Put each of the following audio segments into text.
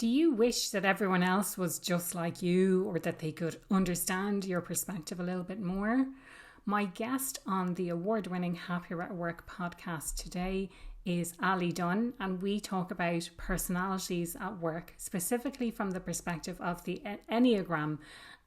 Do you wish that everyone else was just like you or that they could understand your perspective a little bit more? My guest on the award-winning Happier at Work podcast today is Ali Dunn, and we talk about personalities at work, specifically from the perspective of the Enneagram.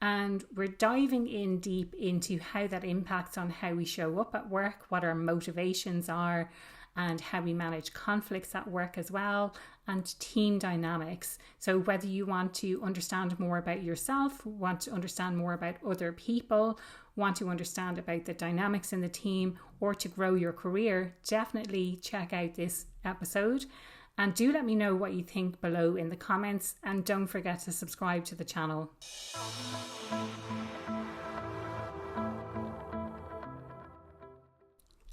And we're diving in deep into how that impacts on how we show up at work, what our motivations are, and how we manage conflicts at work as well, and team dynamics. So whether you want to understand more about yourself, want to understand more about other people, want to understand about the dynamics in the team, or to grow your career, definitely check out this episode. And do let me know what you think below in the comments, and don't forget to subscribe to the channel.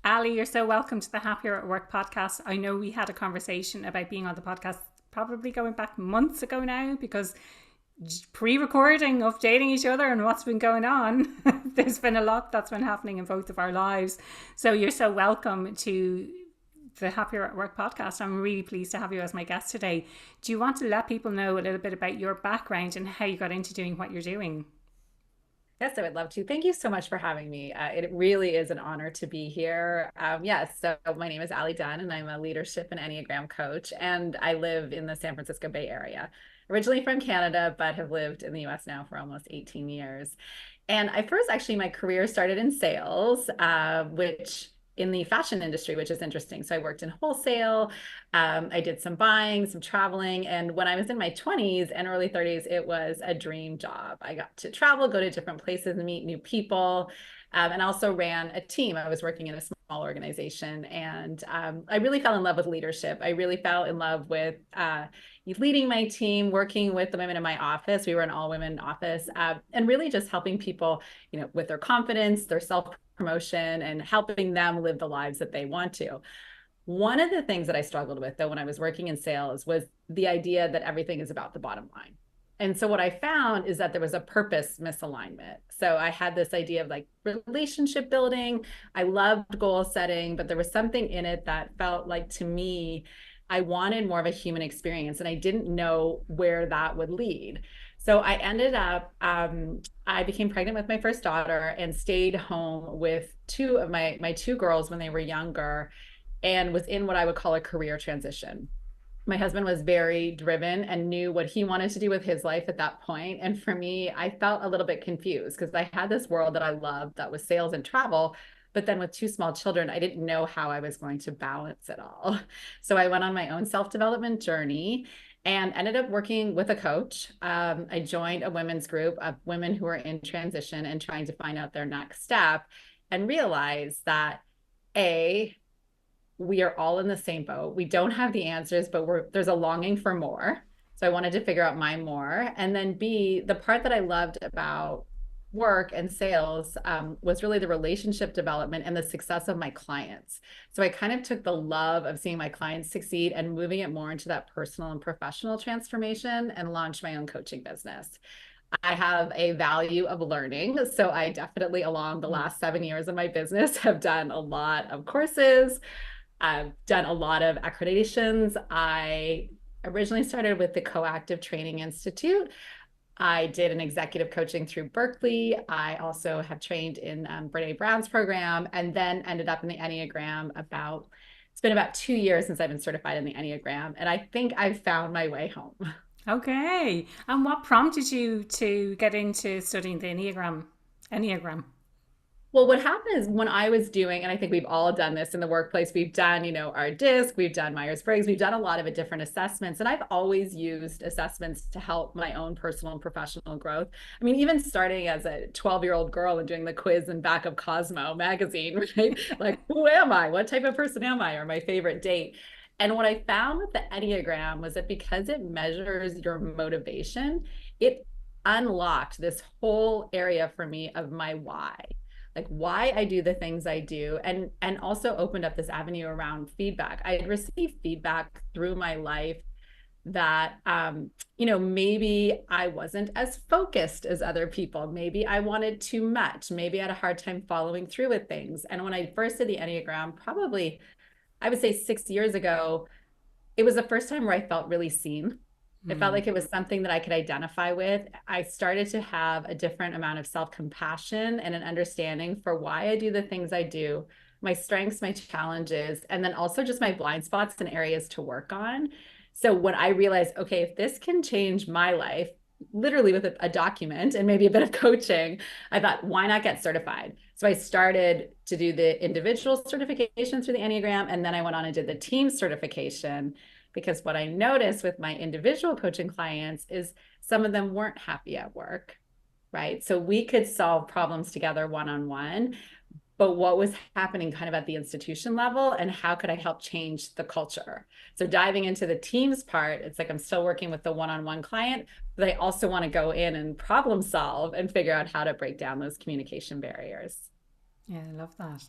Ali, you're so welcome to the Happier at Work podcast. I know we had a conversation about being on the podcast probably going back months ago now, because pre-recording, updating each other and what's been going on, there's been a lot that's been happening in both of our lives. So you're so welcome to the Happier at Work podcast. I'm really pleased to have you as my guest today. Do you want to let people know a little bit about your background and how you got into doing what you're doing? Yes, I would love to. Thank you so much for having me. It really is an honor to be here. Yes, so my name is Ali Dunn, and I'm a leadership and Enneagram coach, and I live in the San Francisco Bay Area. Originally from Canada, but have lived in the US now for almost 18 years. And my career started in sales, which in the fashion industry, which is interesting. So I worked in wholesale. I did some buying, some traveling. And when I was in my 20s and early 30s, it was a dream job. I got to travel, go to different places and meet new people. And also ran a team. I was working in a small organization, and I really fell in love with leadership. I really fell in love with leading my team, working with the women in my office. We were an all-women office, and really just helping people, with their confidence, their self-promotion, and helping them live the lives that they want to. One of the things that I struggled with, though, when I was working in sales was the idea that everything is about the bottom line. And so what I found is that there was a purpose misalignment. So I had this idea of relationship building. I loved goal setting, but there was something in it that felt like, to me, I wanted more of a human experience, and I didn't know where that would lead. So I ended up, I became pregnant with my first daughter and stayed home with two of my two girls when they were younger, and was in what I would call a career transition. My husband was very driven and knew what he wanted to do with his life at that point. And for me, I felt a little bit confused because I had this world that I loved that was sales and travel. But then with two small children, I didn't know how I was going to balance it all. So I went on my own self-development journey and ended up working with a coach. I joined a women's group of women who are in transition and trying to find out their next step, and realized that we are all in the same boat. We don't have the answers, but there's a longing for more. So I wanted to figure out my more. And then B, the part that I loved about work and sales was really the relationship development and the success of my clients. So I kind of took the love of seeing my clients succeed and moving it more into that personal and professional transformation, and launched my own coaching business. I have a value of learning. So I definitely, along the last 7 years of my business, have done a lot of courses. I've done a lot of accreditations. I originally started with the Coactive Training Institute. I did an executive coaching through Berkeley. I also have trained in Brene Brown's program, and then ended up in the Enneagram it's been about 2 years since I've been certified in the Enneagram. And I think I've found my way home. Okay. And what prompted you to get into studying the Enneagram? Well, what happened is, when I was doing, and I think we've all done this in the workplace, we've done, our DISC, we've done Myers-Briggs, we've done a lot of different assessments. And I've always used assessments to help my own personal and professional growth. I mean, even starting as a 12-year-old girl and doing the quiz in back of Cosmo magazine, right? Like, who am I? What type of person am I? Or my favorite date. And what I found with the Enneagram was that because it measures your motivation, it unlocked this whole area for me of my why. Like why I do the things I do, and also opened up this avenue around feedback. I had received feedback through my life that, maybe I wasn't as focused as other people. Maybe I wanted too much. Maybe I had a hard time following through with things. And when I first did the Enneagram, probably, I would say 6 years ago, it was the first time where I felt really seen. It felt like it was something that I could identify with. I started to have a different amount of self-compassion and an understanding for why I do the things I do, my strengths, my challenges, and then also just my blind spots and areas to work on. So when I realized, okay, if this can change my life, literally with a document and maybe a bit of coaching, I thought, why not get certified? So I started to do the individual certification through the Enneagram, and then I went on and did the team certification. Because what I noticed with my individual coaching clients is some of them weren't happy at work, right? So we could solve problems together one-on-one, but what was happening kind of at the institution level, and how could I help change the culture? So diving into the teams part, it's like I'm still working with the one-on-one client, but I also want to go in and problem solve and figure out how to break down those communication barriers. Yeah, I love that.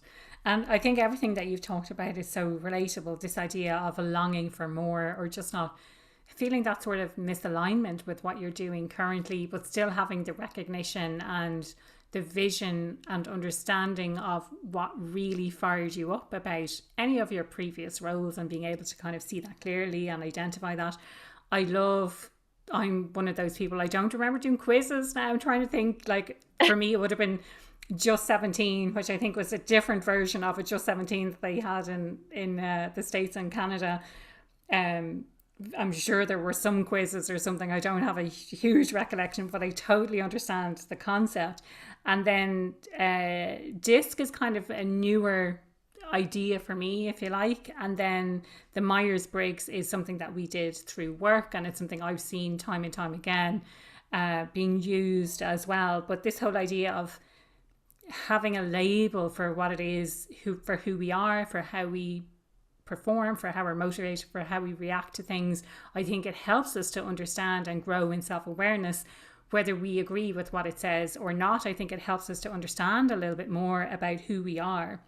And I think everything that you've talked about is so relatable. This idea of a longing for more, or just not feeling that sort of misalignment with what you're doing currently, but still having the recognition and the vision and understanding of what really fired you up about any of your previous roles, and being able to kind of see that clearly and identify that. I'm one of those people, I don't remember doing quizzes now. I'm trying to think, like, for me, it would have been Just 17, which I think was a different version of a Just 17 that they had in the States and Canada. I'm sure there were some quizzes or something. I don't have a huge recollection, but I totally understand the concept. And then DISC is kind of a newer idea for me, if you like. And then the Myers-Briggs is something that we did through work, and it's something I've seen time and time again being used as well. But this whole idea of having a label for what it is, for who we are, for how we perform, for how we're motivated, for how we react to things, I think it helps us to understand and grow in self-awareness, whether we agree with what it says or not. I think it helps us to understand a little bit more about who we are.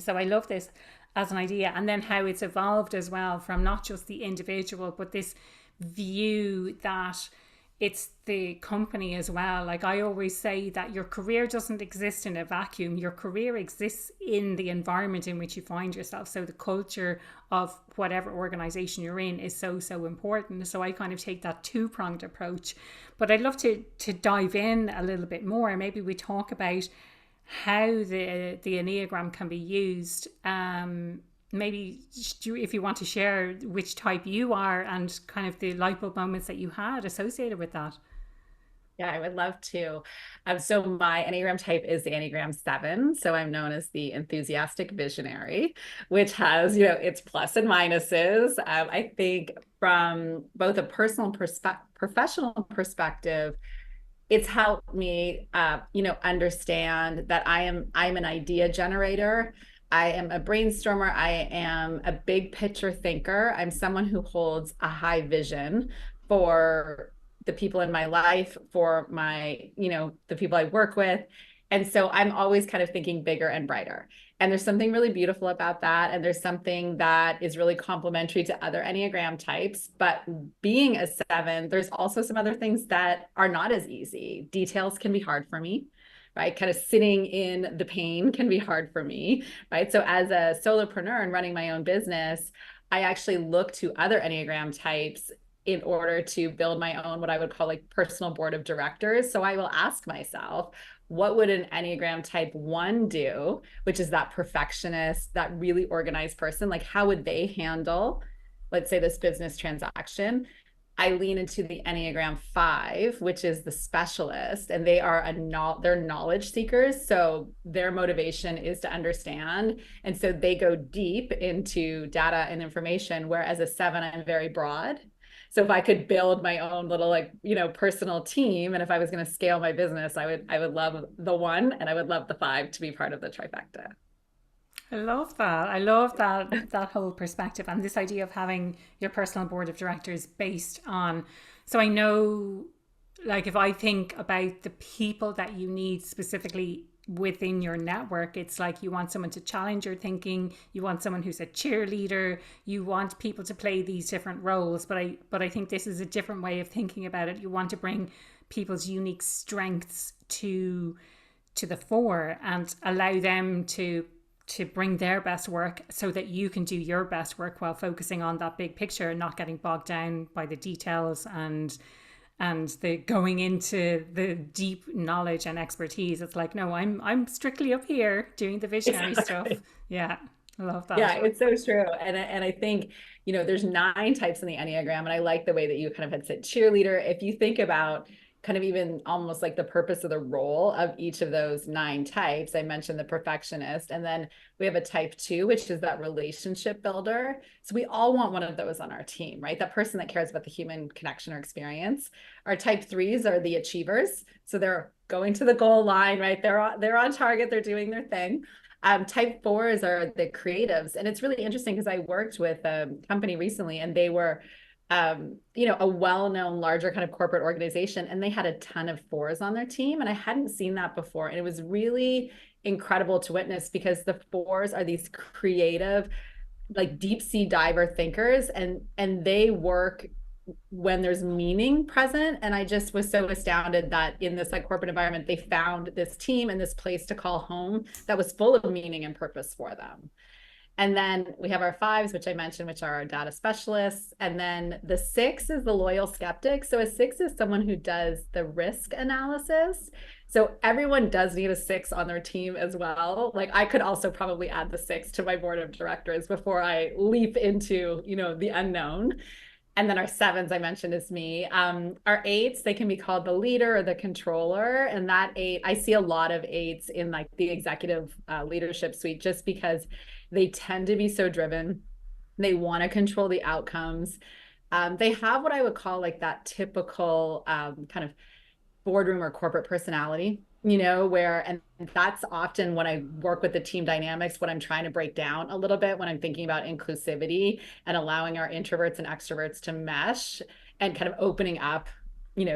So I love this as an idea, and then how it's evolved as well from not just the individual, but this view that it's the company as well. Like, I always say that your career doesn't exist in a vacuum. Your career exists in the environment in which you find yourself. So the culture of whatever organization you're in is so, so important. So I kind of take that two-pronged approach. But I'd love to dive in a little bit more. Maybe we talk about how the Enneagram can be used. Maybe if you want to share which type you are and kind of the light bulb moments that you had associated with that. Yeah, I would love to. So my Enneagram type is the Enneagram 7. So I'm known as the enthusiastic visionary, which has, its plus and minuses. I think from both a personal professional perspective, it's helped me, understand that I'm an idea generator. I am a brainstormer. I am a big picture thinker. I'm someone who holds a high vision for the people in my life, for my, the people I work with. And so I'm always kind of thinking bigger and brighter. And there's something really beautiful about that. And there's something that is really complementary to other Enneagram types. But being a 7, there's also some other things that are not as easy. Details can be hard for me, right? Kind of sitting in the pain can be hard for me, right? So as a solopreneur and running my own business, I actually look to other Enneagram types in order to build my own, what I would call like personal board of directors. So I will ask myself, what would an Enneagram type 1 do, which is that perfectionist, that really organized person? Like, how would they handle, let's say, this business transaction? I lean into the Enneagram 5, which is the specialist, and they're knowledge seekers. So their motivation is to understand. And so they go deep into data and information, whereas a 7, I'm very broad. So if I could build my own little, personal team, and if I was going to scale my business, I would love the 1, and I would love the 5 to be part of the trifecta. I love that. I love that whole perspective, and this idea of having your personal board of directors based on. So I know, like, if I think about the people that you need specifically within your network, it's like you want someone to challenge your thinking, you want someone who's a cheerleader, you want people to play these different roles. But I think this is a different way of thinking about it. You want to bring people's unique strengths to the fore and allow them to to bring their best work so that you can do your best work while focusing on that big picture and not getting bogged down by the details and the going into the deep knowledge and expertise. It's like, no, I'm strictly up here doing the visionary stuff. Exactly. Yeah, I love that. Yeah, it's so true. And I think, there's 9 types in the Enneagram. And I like the way that you kind of had said cheerleader. If you think about kind of even almost like the purpose of the role of each of those 9 types, I mentioned the perfectionist. And then we have a type 2, which is that relationship builder. So we all want one of those on our team, right? That person that cares about the human connection or experience. Our type 3s are the achievers. So they're going to the goal line, right? They're on target. They're doing their thing. Type 4s are the creatives. And it's really interesting because I worked with a company recently and they were, a well-known larger kind of corporate organization, and they had a ton of 4s on their team. And I hadn't seen that before. And it was really incredible to witness because the 4s are these creative, like deep sea diver thinkers, and they work when there's meaning present. And I just was so astounded that in this like corporate environment, they found this team and this place to call home that was full of meaning and purpose for them. And then we have our 5s, which I mentioned, which are our data specialists. And then the 6 is the loyal skeptic. So a 6 is someone who does the risk analysis. So everyone does need a 6 on their team as well. Like I could also probably add the 6 to my board of directors before I leap into, the unknown. And then our 7s, I mentioned, is me. Our 8s, they can be called the leader or the controller. And that 8, I see a lot of 8s in like the executive leadership suite, just because they tend to be so driven. They want to control the outcomes. They have what I would call like that typical kind of boardroom or corporate personality, and that's often when I work with the team dynamics, what I'm trying to break down a little bit when I'm thinking about inclusivity and allowing our introverts and extroverts to mesh and kind of opening up,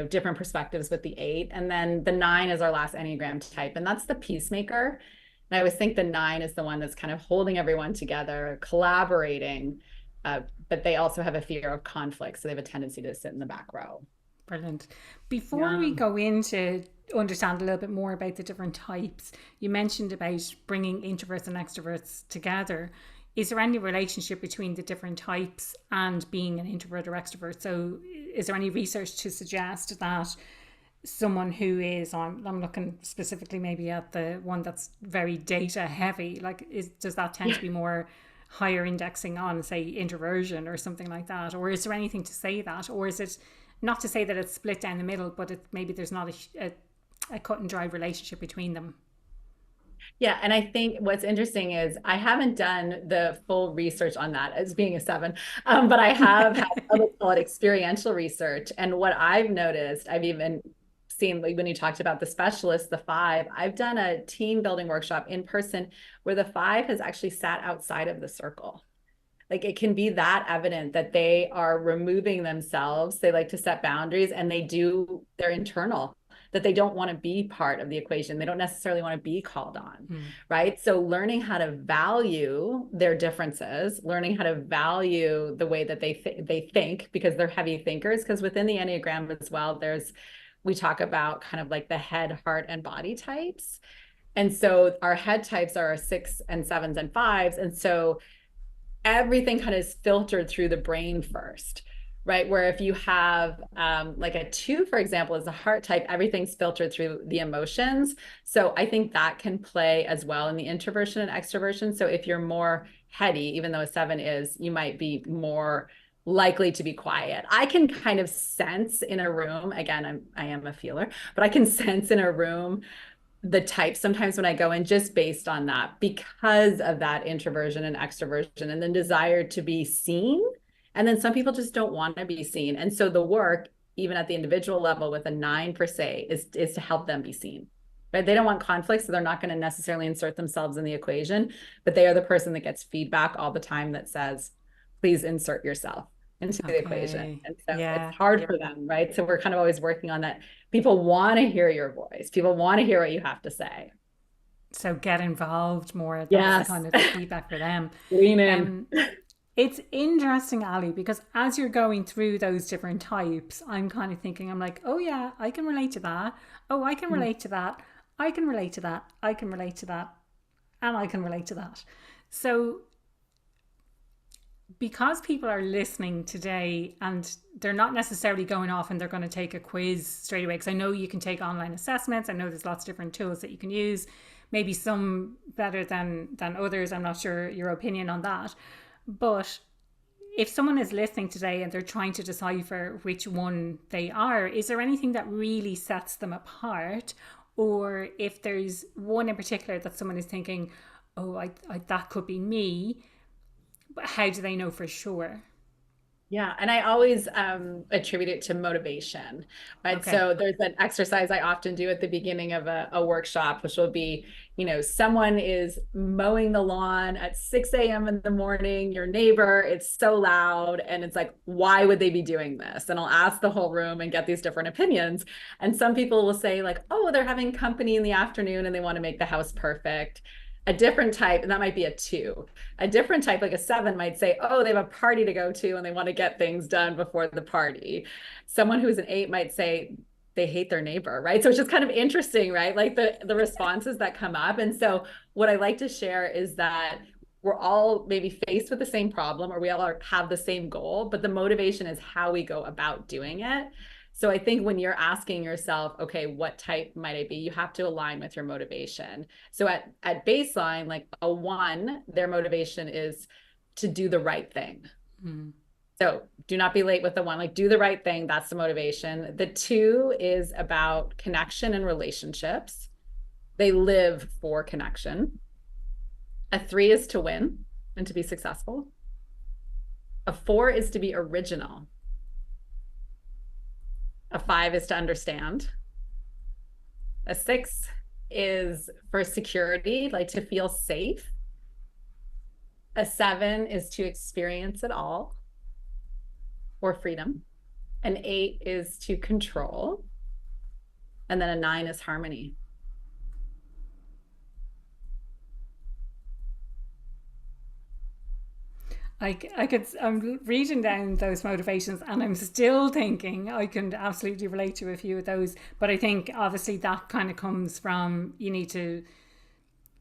different perspectives with the 8. And then the 9 is our last Enneagram type, and that's the peacemaker. And I always think the 9 is the one that's kind of holding everyone together, collaborating, but they also have a fear of conflict. So they have a tendency to sit in the back row. Brilliant. Before we go into understand a little bit more about the different types, you mentioned about bringing introverts and extroverts together. Is there any relationship between the different types and being an introvert or extrovert? So is there any research to suggest that someone who is, I'm looking specifically maybe at the one that's very data heavy, like does that tend to be more higher indexing on, say, introversion or something like that? Or is there anything to say that? Or is it not to say that it's split down the middle, but maybe there's not a cut and dry relationship between them? Yeah. And I think what's interesting is I haven't done the full research on that as being a 7, but I have had, let's call it experiential research. And what I've noticed, I've even seen, like when you talked about the specialist, the 5, I've done a team building workshop in person where the 5 has actually sat outside of the circle. Like it can be that evident that they are removing themselves. They like to set boundaries and they're internal, that they don't want to be part of the equation. They don't necessarily want to be called on, right? So learning how to value their differences, learning how to value the way that they think, because they're heavy thinkers. Because within the Enneagram as well, we talk about kind of like the head, heart, and body types. And so our head types are 6 and 7s and 5s. And so everything kind of is filtered through the brain first, right? Where if you have like a 2, for example, is a heart type, everything's filtered through the emotions. So I think that can play as well in the introversion and extroversion. So if you're more heady, even though a 7 is, you might be more likely to be quiet. I can kind of sense in a room, again, I am a feeler, but I can sense in a room the type sometimes when I go in, just based on that, because of that introversion and extroversion and then desire to be seen. And then some people just don't want to be seen. And so the work, even at the individual level with a 9 per se, is to help them be seen. Right? They don't want conflict, so they're not going to necessarily insert themselves in the equation, but they are the person that gets feedback all the time that says, please insert yourself into the equation. And so it's hard for them, right? So we're kind of always working on that. People want to hear your voice. People want to hear what you have to say. So get involved more. That's kind of the feedback for them. Lean in. It's interesting, Ali, because as you're going through those different types, I'm kind of thinking, I'm like, oh yeah, I can relate to that. Oh, I can relate to that. I can relate to that. I can relate to that. And I can relate to that. So, because people are listening today and they're not necessarily going off and they're going to take a quiz straight away, because I know you can take online assessments. I know there's lots of different tools that you can use, maybe some better than others. I'm not sure your opinion on that. But if someone is listening today and they're trying to decipher which one they are, is there anything that really sets them apart? Or if there's one in particular that someone is thinking, oh, that could be me, but how do they know for sure? Yeah, and I always attribute it to motivation, right? Okay. So there's an exercise I often do at the beginning of a workshop, which will be, someone is mowing the lawn at 6 a.m. in the morning, your neighbor, it's so loud. And it's like, why would they be doing this? And I'll ask the whole room and get these different opinions. And some people will say, like, oh, they're having company in the afternoon and they want to make the house perfect. A different type, and that might be a 2. A different type, like a 7, might say, oh, they have a party to go to and they want to get things done before the party. Someone who's an 8 might say they hate their neighbor, right? So it's just kind of interesting, right? Like the responses that come up. And so what I like to share is that we're all maybe faced with the same problem, or we all have the same goal, but the motivation is how we go about doing it. So I think when you're asking yourself, okay, what type might I be? You have to align with your motivation. So at baseline, like a 1, their motivation is to do the right thing. Mm. So do not be late with the 1, like do the right thing. That's the motivation. The 2 is about connection and relationships. They live for connection. A 3 is to win and to be successful. A 4 is to be original. A 5 is to understand. A 6 is for security, like to feel safe. A 7 is to experience it all, or freedom. An 8 is to control. And then a 9 is harmony. I'm reading down those motivations and I'm still thinking I can absolutely relate to a few of those. But I think obviously that kind of comes from you need to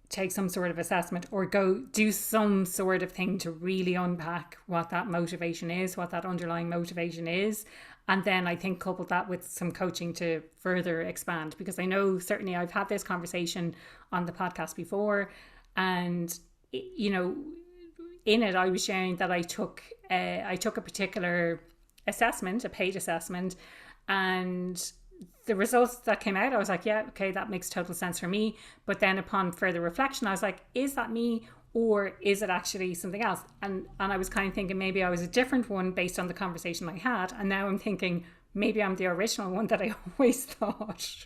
take some sort of assessment or go do some sort of thing to really unpack what that motivation is, what that underlying motivation is. And then I think couple that with some coaching to further expand, because I know certainly I've had this conversation on the podcast before, and in it, I was sharing that I took a particular assessment, a paid assessment, and the results that came out, I was like, yeah, okay, that makes total sense for me. But then upon further reflection, I was like, is that me or is it actually something else? And I was kind of thinking maybe I was a different one based on the conversation I had, and now I'm thinking maybe I'm the original one that I always thought.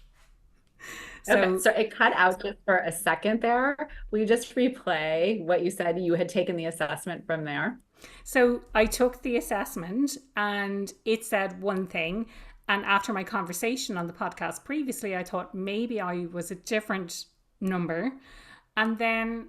Okay, so it cut out just for a second there. Will you just replay what you said you had taken the assessment from there? So I took the assessment and it said one thing. And after my conversation on the podcast previously, I thought maybe I was a different number. And then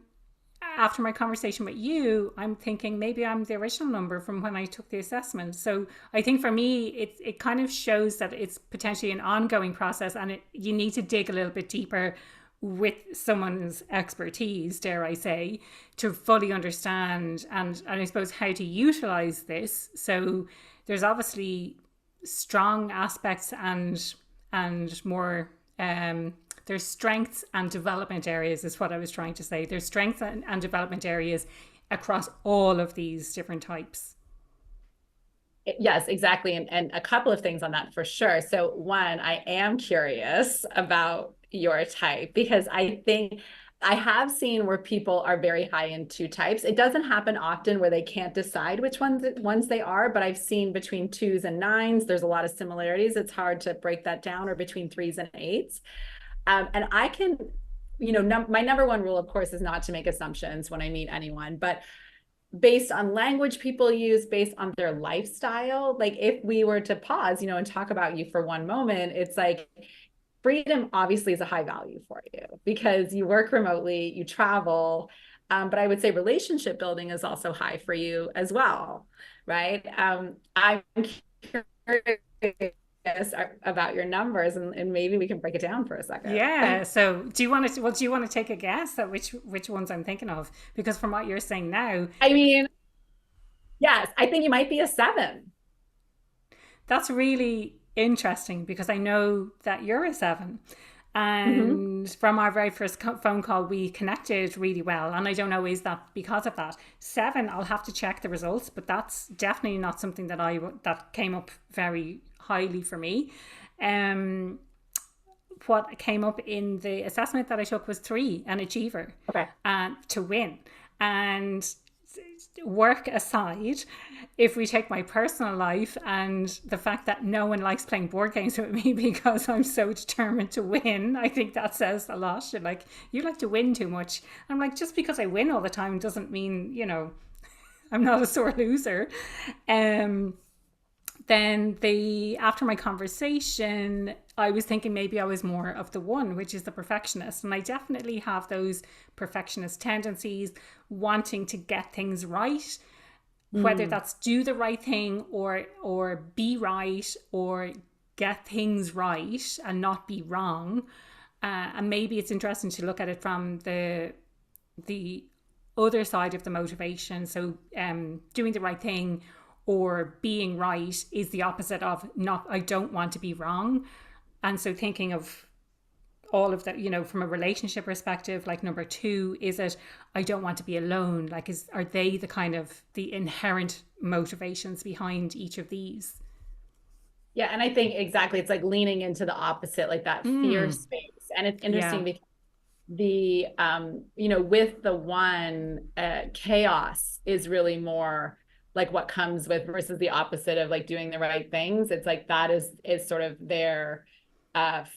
after my conversation with you, I'm thinking maybe I'm the original number from when I took the assessment. So I think for me, it kind of shows that it's potentially an ongoing process, and you need to dig a little bit deeper with someone's expertise, dare I say, to fully understand and I suppose how to utilize this. So there's obviously strong aspects and more there's strengths and development areas is what I was trying to say. There's strengths and development areas across all of these different types. Yes, exactly. And a couple of things on that for sure. So one, I am curious about your type, because I think I have seen where people are very high in 2 types. It doesn't happen often where they can't decide which ones they are, but I've seen between 2s and 9s, there's a lot of similarities. It's hard to break that down, or between 3s and 8s. And I can, my number one rule, of course, is not to make assumptions when I meet anyone, but based on language people use, based on their lifestyle, like if we were to pause, and talk about you for one moment, it's like freedom obviously is a high value for you because you work remotely, you travel, but I would say relationship building is also high for you as well, right? I'm curious about your numbers, and maybe we can break it down for a second. Yeah. So do you want to, well, do you want to take a guess at which ones I'm thinking of? Because from what you're saying now, I mean, yes, I think you might be a 7. that's really interesting because I know that you're a 7. Mm-hmm. And from our very first phone call, we connected really well. And I don't know, is that because of that? 7, I'll have to check the results, but that's definitely not something that came up very highly for me. What came up in the assessment that I took was 3, an achiever, Okay. and to win. And work aside, if we take my personal life and the fact that no one likes playing board games with me because I'm so determined to win, I think that says a lot. You're like, you like to win too much. I'm like, just because I win all the time doesn't mean, I'm not a sore loser. Then after my conversation, I was thinking maybe I was more of the 1, which is the perfectionist. And I definitely have those perfectionist tendencies, wanting to get things right, whether that's do the right thing or be right or get things right and not be wrong. And maybe it's interesting to look at it from the other side of the motivation. So doing the right thing or being right is the opposite of not, I don't want to be wrong. And so thinking of all of that, from a relationship perspective, like number 2, is it, I don't want to be alone? Like, are they the kind of the inherent motivations behind each of these? Yeah. And I think exactly, it's like leaning into the opposite, like that fear space. And it's Yeah. interesting because with the 1, chaos is really more like what comes with, versus the opposite of like doing the right things. It's like that is sort of their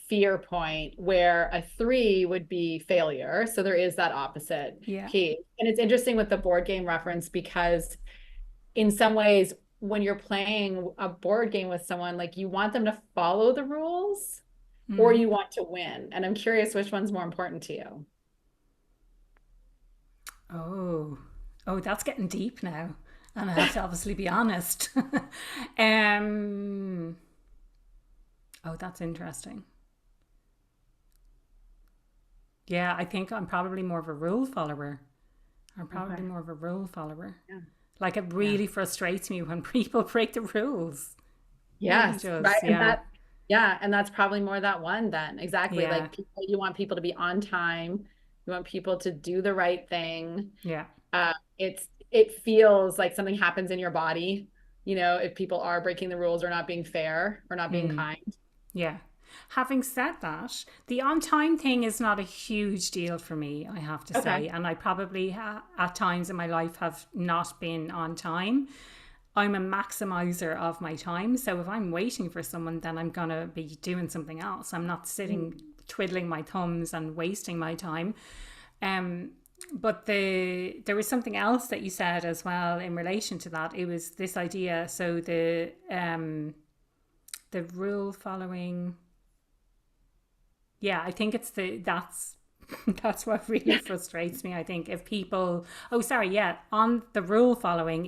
fear point, where a 3 would be failure. So there is that opposite piece. And it's interesting with the board game reference, because in some ways, when you're playing a board game with someone, like you want them to follow the rules or you want to win. And I'm curious which one's more important to you. Oh, that's getting deep now. And I have to obviously be honest. That's interesting. Yeah, I think I'm probably more of a rule follower. Yeah. Like, it really frustrates me when people break the rules. Yes, It really does. right. And that's probably more that 1 then. Exactly. Yeah. Like you want people to be on time. You want people to do the right thing. Yeah. It feels like something happens in your body, if people are breaking the rules or not being fair or not being kind. Yeah. Having said that, the on time thing is not a huge deal for me, I have to say. And I probably at times in my life have not been on time. I'm a maximizer of my time. So if I'm waiting for someone, then I'm going to be doing something else. I'm not sitting twiddling my thumbs and wasting my time. But there was something else that you said as well in relation to that. It was this idea. So the rule following. Yeah, I think that's what really frustrates me. I think if people, on the rule following,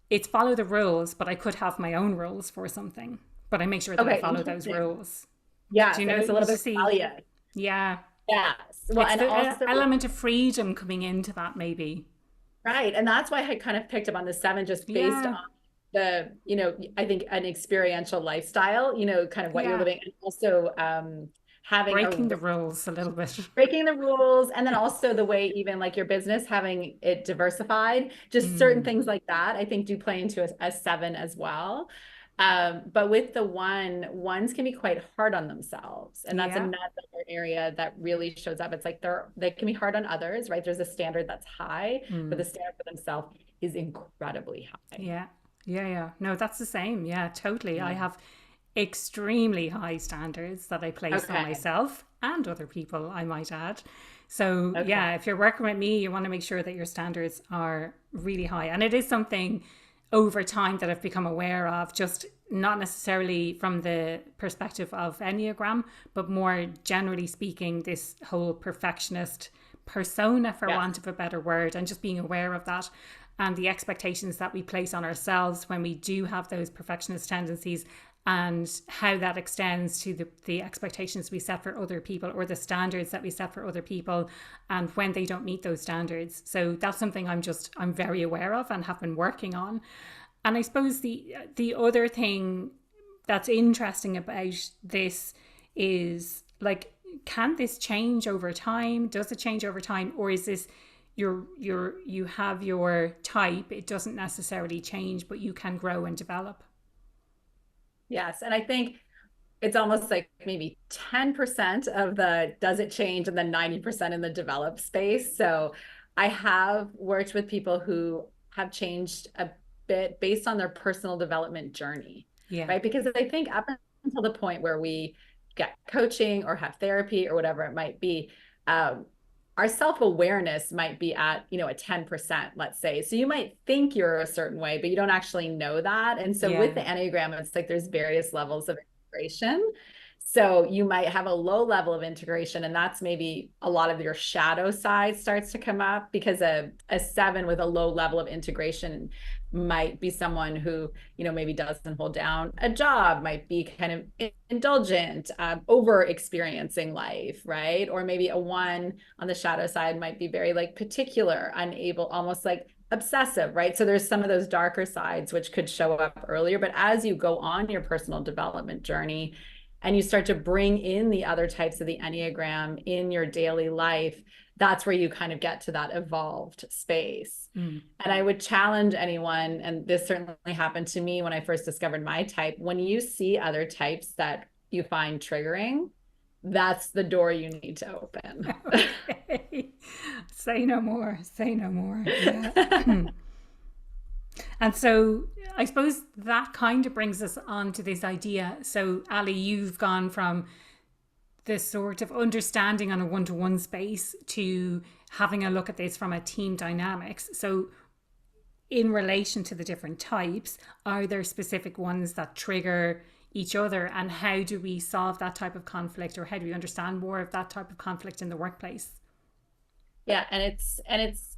it's follow the rules, but I could have my own rules for something, but I make sure that I follow those rules. Yeah, and it's a little bit rebellious. Yeah. Yes. Well, it's and also element of freedom coming into that, maybe. Right. And that's why I kind of picked up on the 7, just based on the, I think an experiential lifestyle, kind of what you're living, and also having breaking the rules a little bit. Breaking the rules, and then also the way even like your business, having it diversified, just certain things like that, I think do play into a 7 as well. But with the 1s can be quite hard on themselves. And that's another area that really shows up. It's like they can be hard on others, right? There's a standard that's high, but the standard for themselves is incredibly high. Yeah. No, that's the same. Yeah, totally. I have extremely high standards that I place on myself and other people, I might add. So if you're working with me, you want to make sure that your standards are really high. And it is something over time that I've become aware of, just not necessarily from the perspective of Enneagram, but more generally speaking, this whole perfectionist persona, for want of a better word, and just being aware of that and the expectations that we place on ourselves when we do have those perfectionist tendencies, and how that extends to the expectations we set for other people, or the standards that we set for other people, and when they don't meet those standards. So that's something I'm very aware of and have been working on. And I suppose the other thing that's interesting about this is, like, can this change over time? Does it change over time? Or is this you have your type, it doesn't necessarily change, but you can grow and develop? Yes. And I think it's almost like maybe 10% of the does it change and then 90% in the develop space. So I have worked with people who have changed a bit based on their personal development journey, Yeah. right? Because I think up until the point where we get coaching or have therapy or whatever it might be, our self-awareness might be at, a 10%, let's say. So you might think you're a certain way, but you don't actually know that. And so with the Enneagram, it's like there's various levels of integration. So you might have a low level of integration, and that's maybe a lot of your shadow side starts to come up, because a 7 with a low level of integration might be someone who, maybe doesn't hold down a job, might be kind of indulgent, over experiencing life, right? Or maybe a 1 on the shadow side might be very like particular, unable, almost like obsessive, right? So there's some of those darker sides which could show up earlier. But as you go on your personal development journey and you start to bring in the other types of the Enneagram in your daily life, that's where you kind of get to that evolved space. And I would challenge anyone, and this certainly happened to me when I first discovered my type, when you see other types that you find triggering, that's the door you need to open. Okay. Say no more. Say no more. Yeah. And so I suppose that kind of brings us on to this idea. So, Ali, you've gone from this sort of understanding on a one-to-one space to having a look at this from a team dynamics. So in relation to the different types, are there specific ones that trigger each other, and how do we solve that type of conflict, or how do we understand more of that type of conflict in the workplace? Yeah, and it's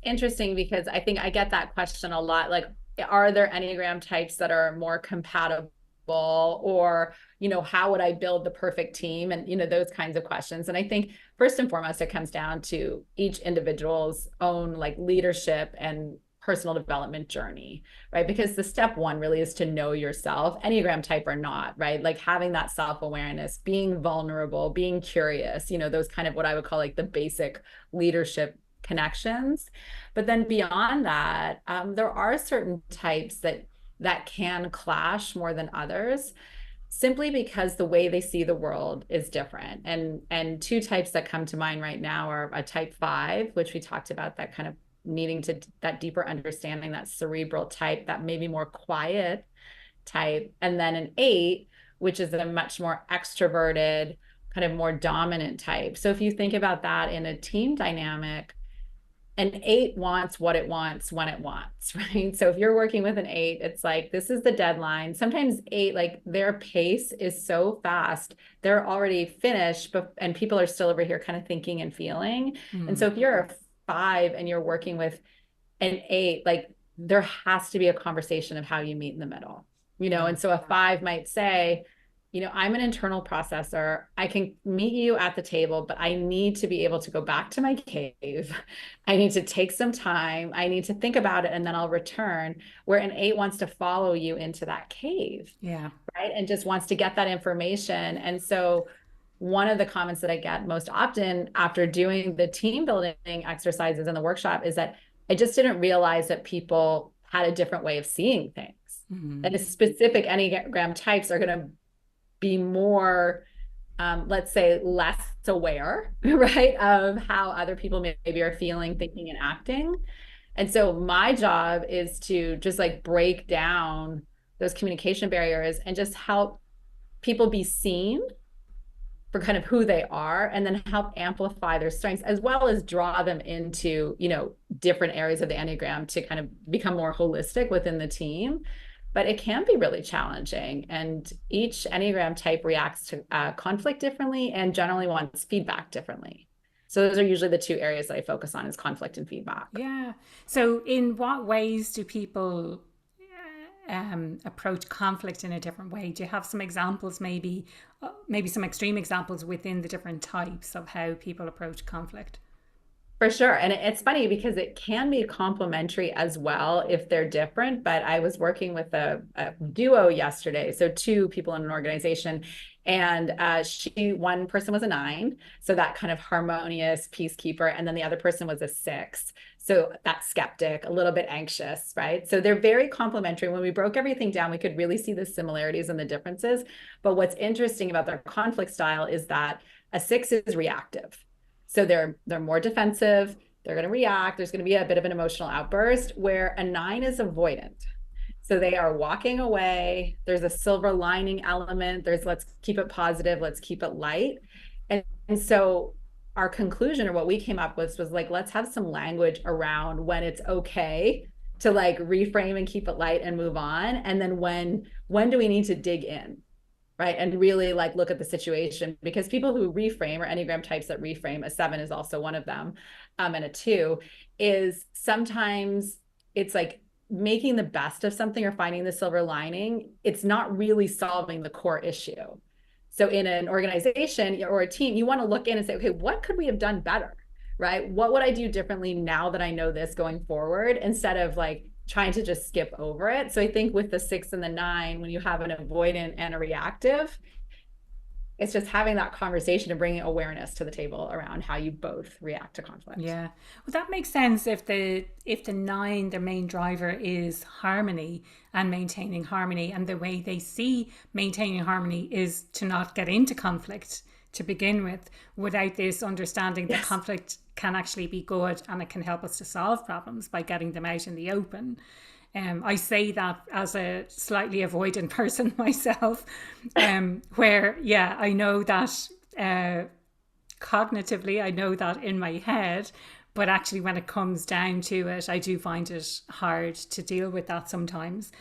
interesting because I think I get that question a lot. Like, are there Enneagram types that are more compatible, or, how would I build the perfect team? And, those kinds of questions. And I think first and foremost, it comes down to each individual's own like leadership and personal development journey, right? Because the step one really is to know yourself, Enneagram type or not, right? Like having that self-awareness, being vulnerable, being curious, those kind of what I would call like the basic leadership connections. But then beyond that, there are certain types that can clash more than others, simply because the way they see the world is different. And two types that come to mind right now are a type 5, which we talked about, that kind of needing to that deeper understanding, that cerebral type, that maybe more quiet type, and then an 8, which is a much more extroverted, kind of more dominant type. So if you think about that in a team dynamic, an 8 wants what it wants when it wants, right? So if you're working with an 8, it's like, this is the deadline. Sometimes 8, like their pace is so fast, they're already finished, and people are still over here kind of thinking and feeling. And so if you're a 5 and you're working with an 8, like there has to be a conversation of how you meet in the middle, and so a 5 might say, I'm an internal processor. I can meet you at the table, but I need to be able to go back to my cave. I need to take some time. I need to think about it, and then I'll return. Where an 8 wants to follow you into that cave. Yeah. Right. And just wants to get that information. And so one of the comments that I get most often after doing the team building exercises in the workshop is that I just didn't realize that people had a different way of seeing things. And the specific Enneagram types are going to be more, let's say, less aware, right, of how other people maybe are feeling, thinking, and acting. And so my job is to just like break down those communication barriers and just help people be seen for kind of who they are, and then help amplify their strengths, as well as draw them into, different areas of the Enneagram to kind of become more holistic within the team. But it can be really challenging, and each Enneagram type reacts to conflict differently and generally wants feedback differently. So those are usually the two areas that I focus on, is conflict and feedback. Yeah. So in what ways do people approach conflict in a different way? Do you have some examples, maybe some extreme examples within the different types of how people approach conflict? For sure. And it's funny because it can be complementary as well if they're different. But I was working with a duo yesterday. So two people in an organization. And one person was a 9. So that kind of harmonious peacekeeper. And then the other person was a 6. So that skeptic, a little bit anxious, right? So they're very complementary. When we broke everything down, we could really see the similarities and the differences. But what's interesting about their conflict style is that a 6 is reactive. So they're more defensive, they're going to react, there's going to be a bit of an emotional outburst, where a 9 is avoidant. So they are walking away. There's a silver lining element. There's let's keep it positive, let's keep it light. And so our conclusion, or what we came up with, was like, let's have some language around when it's okay to like reframe and keep it light and move on. And then when do we need to dig in? Right. And really like look at the situation, because people who reframe, or Enneagram types that reframe, a 7 is also one of them, and a 2, is sometimes it's like making the best of something or finding the silver lining. It's not really solving the core issue. So in an organization or a team, you want to look in and say, okay, what could we have done better? Right? What would I do differently now that I know this going forward, instead of like trying to just skip over it. So I think with the 6 and the 9, when you have an avoidant and a reactive, it's just having that conversation and bringing awareness to the table around how you both react to conflict. Yeah, well, that makes sense. If the 9, their main driver is harmony and maintaining harmony, and the way they see maintaining harmony is to not get into conflict to begin with, without this understanding that conflict can actually be good and it can help us to solve problems by getting them out in the open. I say that as a slightly avoidant person myself, where, I know that cognitively, I know that in my head, but actually when it comes down to it, I do find it hard to deal with that sometimes.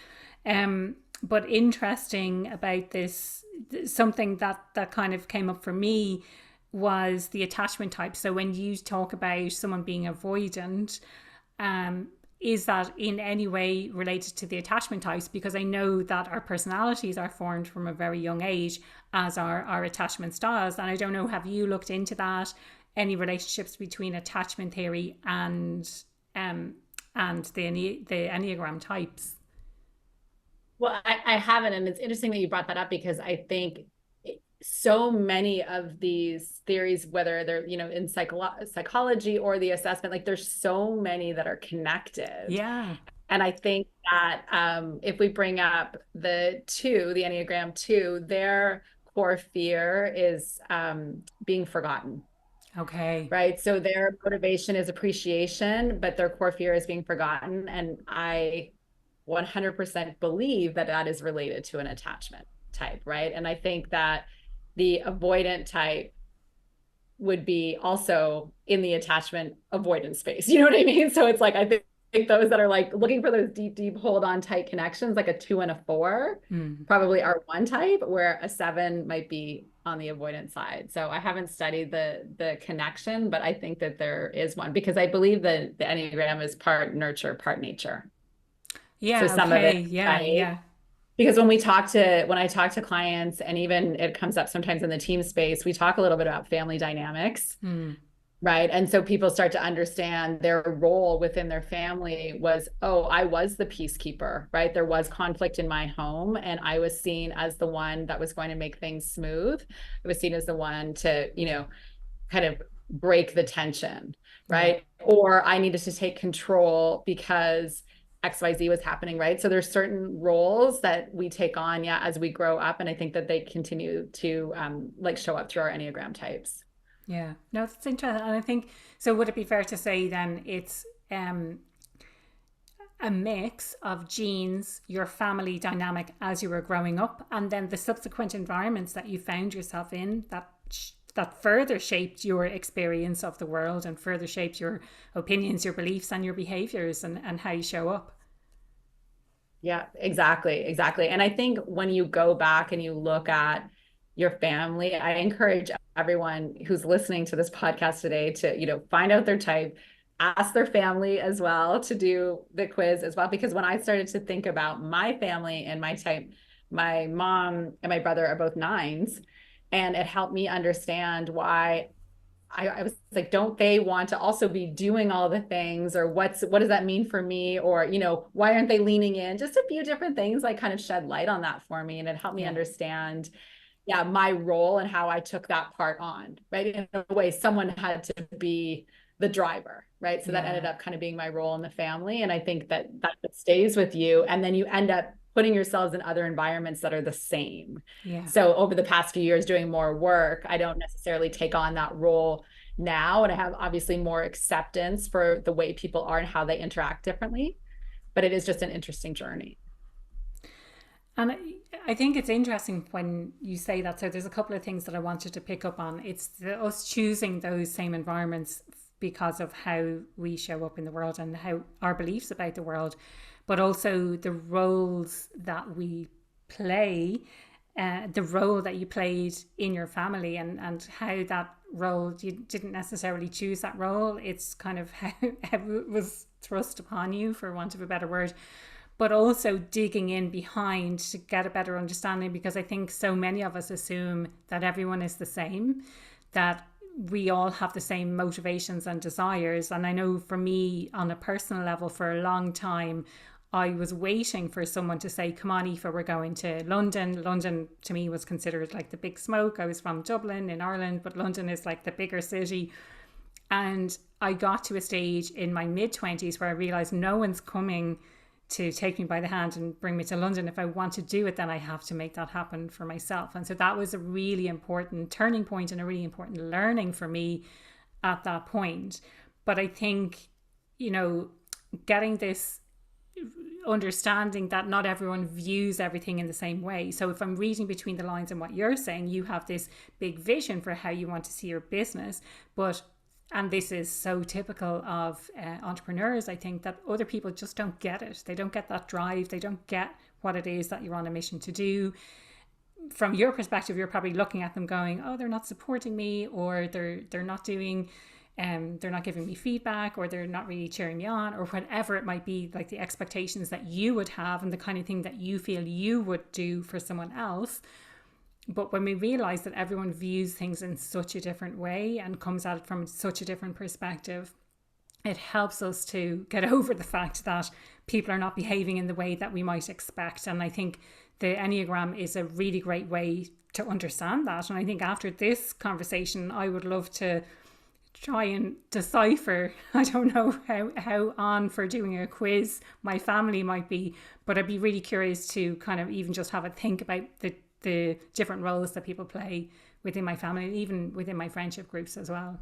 But interesting about this, something that kind of came up for me was the attachment type. So when you talk about someone being avoidant, is that in any way related to the attachment types? Because I know that our personalities are formed from a very young age, as are our attachment styles. And I don't know, have you looked into that? Any relationships between attachment theory and the Enneagram types? Well, I haven't. And it's interesting that you brought that up, because I think so many of these theories, whether they're, in psychology or the assessment, like there's so many that are connected. Yeah. And I think that if we bring up the Enneagram 2, their core fear is being forgotten. Okay. Right. So their motivation is appreciation, but their core fear is being forgotten. And I 100% believe that that is related to an attachment type. Right. And I think that the avoidant type would be also in the attachment avoidance space. You know what I mean? So it's like, I think those that are like looking for those deep hold on tight connections, like a 2 and a 4 probably are one type, where a 7 might be on the avoidant side. So I haven't studied the connection, but I think that there is one, because I believe that the Enneagram is part nurture, part nature. Yeah. So some of it, yeah. Because when I talk to clients, and even it comes up sometimes in the team space, we talk a little bit about family dynamics, right? And so people start to understand their role within their family was, oh, I was the peacekeeper, right? There was conflict in my home, and I was seen as the one that was going to make things smooth. I was seen as the one to, kind of break the tension, right? Or I needed to take control because XYZ was happening, right? So there's certain roles that we take on, as we grow up. And I think that they continue to show up through our Enneagram types. Yeah, no, that's interesting. And I think, so would it be fair to say then it's a mix of genes, your family dynamic as you were growing up, and then the subsequent environments that you found yourself in that further shaped your experience of the world and further shaped your opinions, your beliefs, and your behaviors, and how you show up? Yeah, exactly. And I think when you go back and you look at your family, I encourage everyone who's listening to this podcast today to, find out their type, asked their family as well to do the quiz as well, because when I started to think about my family and my type, my mom and my brother are both nines, and it helped me understand why I was like, don't they want to also be doing all the things, or what does that mean for me? Or, why aren't they leaning in? Just a few different things like kind of shed light on that for me. And it helped me understand, my role and how I took that part on, right? In a way, someone had to be the driver, right? So that ended up kind of being my role in the family. And I think that stays with you. And then you end up putting yourselves in other environments that are the same. Yeah. So over the past few years doing more work, I don't necessarily take on that role now. And I have obviously more acceptance for the way people are and how they interact differently. But it is just an interesting journey. And I think it's interesting when you say that. So there's a couple of things that I wanted to pick up on. It's us choosing those same environments because of how we show up in the world and how our beliefs about the world, but also the roles that we play, the role that you played in your family, and how that role, you didn't necessarily choose that role. It's kind of how it was thrust upon you, for want of a better word. But also digging in behind to get a better understanding, because I think so many of us assume that everyone is the same, that we all have the same motivations and desires. And I know for me, on a personal level, for a long time, I was waiting for someone to say, come on, Aoife, we're going to London. London to me was considered like the big smoke. I was from Dublin in Ireland, but London is like the bigger city. And I got to a stage in my mid-20s where I realized no one's coming to take me by the hand and bring me to London. If I want to do it, then I have to make that happen for myself. And so that was a really important turning point and a really important learning for me at that point. But I think, getting this understanding that not everyone views everything in the same way. So if I'm reading between the lines and what you're saying, you have this big vision for how you want to see your business, and this is so typical of entrepreneurs, I think, that other people just don't get it. They don't get that drive. They don't get what it is that you're on a mission to do. From your perspective, you're probably looking at them going, oh, they're not supporting me, or they're not doing, they're not giving me feedback, or they're not really cheering me on, or whatever it might be, like the expectations that you would have and the kind of thing that you feel you would do for someone else. But when we realize that everyone views things in such a different way and comes at it from such a different perspective, it helps us to get over the fact that people are not behaving in the way that we might expect. And I think the Enneagram is a really great way to understand that. And I think after this conversation, I would love to try and decipher, I don't know how on for doing a quiz my family might be, but I'd be really curious to kind of even just have a think about the different roles that people play within my family, and even within my friendship groups as well.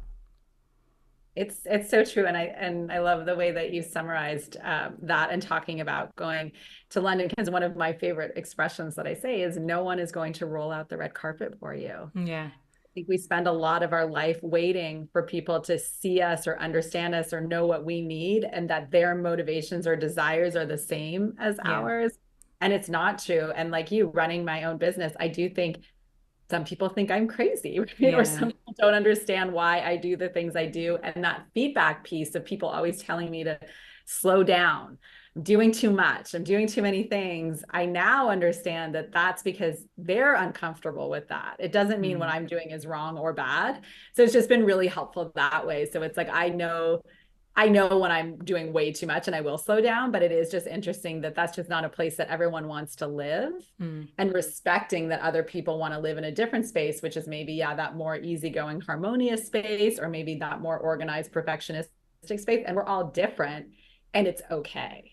It's so true. And I love the way that you summarized that, and talking about going to London, because one of my favorite expressions that I say is, no one is going to roll out the red carpet for you. Yeah. I think we spend a lot of our life waiting for people to see us or understand us or know what we need, and that their motivations or desires are the same as ours. And it's not true. And like you, running my own business, I do think some people think I'm crazy, right? Or some people don't understand why I do the things I do. And that feedback piece of people always telling me to slow down, I'm doing too much, I'm doing too many things. I now understand that that's because they're uncomfortable with that. It doesn't mean what I'm doing is wrong or bad. So it's just been really helpful that way. So it's like, I know when I'm doing way too much and I will slow down, but it is just interesting that that's just not a place that everyone wants to live, and respecting that other people want to live in a different space, which is maybe, that more easygoing, harmonious space, or maybe that more organized, perfectionistic space. And we're all different, and it's okay.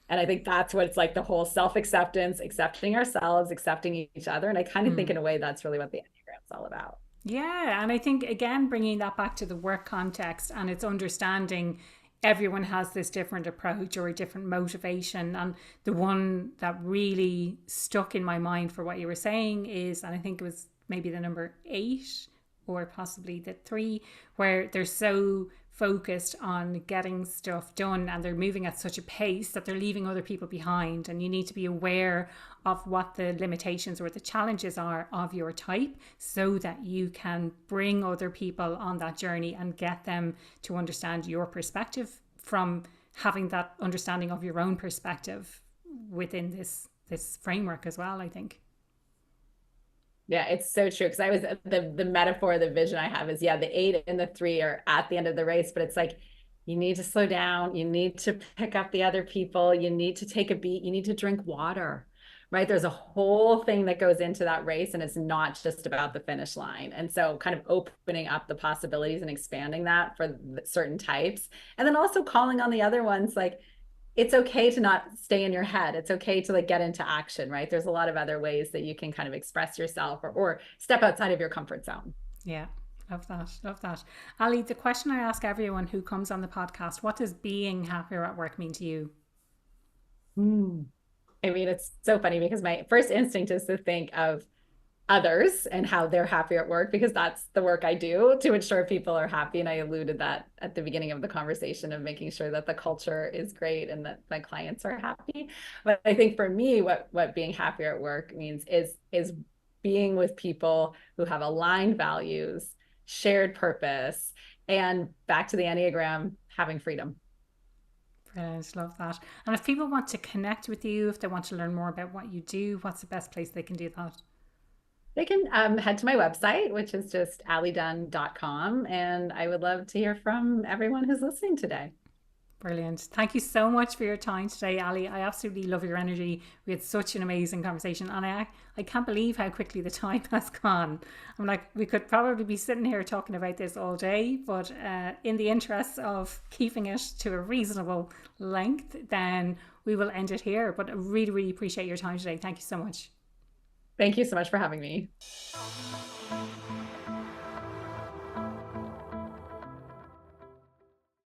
And I think that's what it's like, the whole self-acceptance, accepting ourselves, accepting each other. And I kind of think in a way, that's really what the Enneagram's all about. Yeah. And I think, again, bringing that back to the work context, and it's understanding everyone has this different approach or a different motivation. And the one that really stuck in my mind for what you were saying is, and I think it was maybe the number 8 or possibly the 3, where they're so focused on getting stuff done, and they're moving at such a pace that they're leaving other people behind. And you need to be aware of what the limitations or the challenges are of your type, so that you can bring other people on that journey and get them to understand your perspective from having that understanding of your own perspective within this framework as well, I think. Yeah, it's so true. Because I was the metaphor, the vision I have is, yeah, the 8 and the 3 are at the end of the race, but it's like, you need to slow down. You need to pick up the other people. You need to take a beat. You need to drink water, right? There's a whole thing that goes into that race, and it's not just about the finish line. And so kind of opening up the possibilities and expanding that for certain types. And then also calling on the other ones, like, it's okay to not stay in your head. It's okay to like get into action, right? There's a lot of other ways that you can kind of express yourself or step outside of your comfort zone. Yeah, love that. Love that. Ali, the question I ask everyone who comes on the podcast: what does being happier at work mean to you? I mean, it's so funny because my first instinct is to think of others and how they're happy at work, because that's the work I do to ensure people are happy. And I alluded that at the beginning of the conversation of making sure that the culture is great and that my clients are happy. But I think for me, what being happier at work means is being with people who have aligned values, shared purpose, and back to the Enneagram, having freedom. Brilliant, love that. And if people want to connect with you, if they want to learn more about what you do, what's the best place they can do that? They can head to my website, which is just alidunn.com. And I would love to hear from everyone who's listening today. Brilliant. Thank you so much for your time today, Ali. I absolutely love your energy. We had such an amazing conversation, and I can't believe how quickly the time has gone. I'm like, we could probably be sitting here talking about this all day, but in the interest of keeping it to a reasonable length, then we will end it here. But I really, really appreciate your time today. Thank you so much. Thank you so much for having me.